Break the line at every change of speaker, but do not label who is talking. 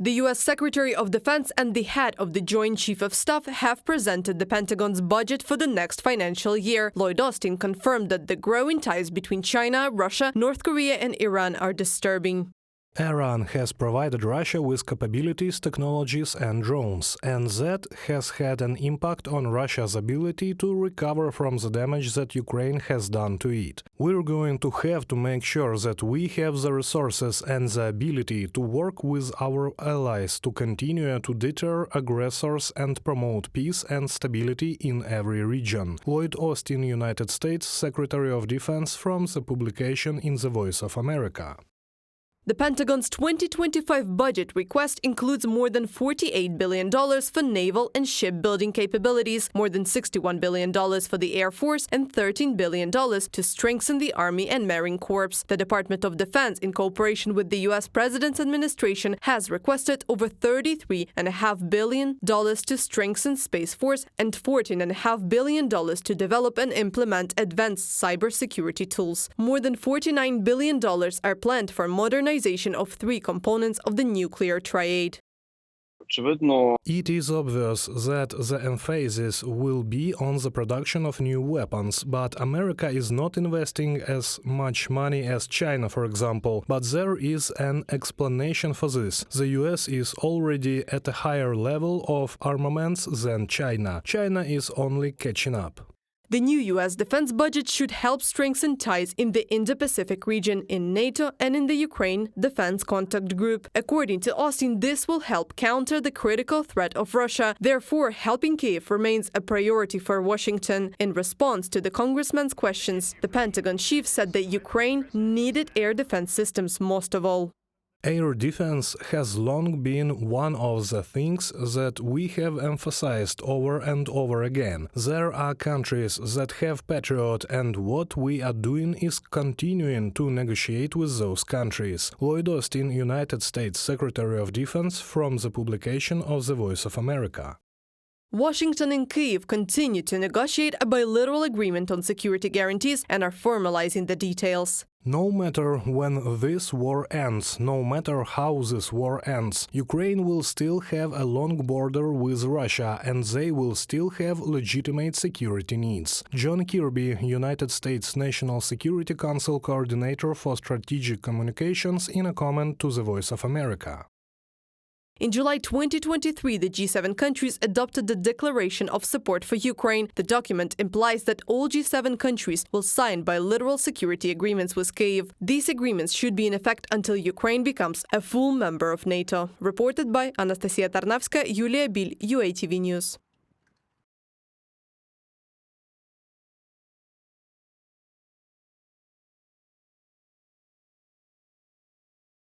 The U.S. Secretary of Defense and the head of the Joint Chief of Staff have presented the Pentagon's budget for the next financial year. Lloyd Austin confirmed that the growing ties between China, Russia, North Korea and Iran are disturbing.
Iran has provided Russia with capabilities, technologies and drones, and that has had an impact on Russia's ability to recover from the damage that Ukraine has done to it. We're going to have to make sure that we have the resources and the ability to work with our allies to continue to deter aggressors and promote peace and stability in every region. Lloyd Austin, United States Secretary of Defense, from the publication in The Voice of America.
The Pentagon's 2025 budget request includes more than $48 billion for naval and shipbuilding capabilities, more than $61 billion for the Air Force, and $13 billion to strengthen the Army and Marine Corps. The Department of Defense, in cooperation with the U.S. President's administration, has requested over $33.5 billion to strengthen Space Force and $14.5 billion to develop and implement advanced cybersecurity tools. More than $49 billion are planned for modernization of three components of the nuclear triad.
It is obvious that the emphasis will be on the production of new weapons, but America is not investing as much money as China, for example. But there is an explanation for this. The US is already at a higher level of armaments than China. China is only catching up.
The new U.S. defense budget should help strengthen ties in the Indo-Pacific region, in NATO and in the Ukraine Defense Contact Group. According to Austin, this will help counter the critical threat of Russia. Therefore, helping Kyiv remains a priority for Washington. In response to the congressman's questions, the Pentagon chief said that Ukraine needed air defense systems most of all.
Air defense has long been one of the things that we have emphasized over and over again. There are countries that have Patriot, and what we are doing is continuing to negotiate with those countries. Lloyd Austin, United States Secretary of Defense, from the publication of The Voice of America.
Washington and Kyiv continue to negotiate a bilateral agreement on security guarantees and are formalizing the details.
No matter when this war ends, no matter how this war ends, Ukraine will still have a long border with Russia and they will still have legitimate security needs. John Kirby, United States National Security Council Coordinator for Strategic Communications, in a comment to The Voice of America.
In July 2023, the G7 countries adopted the Declaration of Support for Ukraine. The document implies that all G7 countries will sign bilateral security agreements with Kyiv. These agreements should be in effect until Ukraine becomes a full member of NATO. Reported by Anastasia Tarnavska, Yulia Bil, UATV News.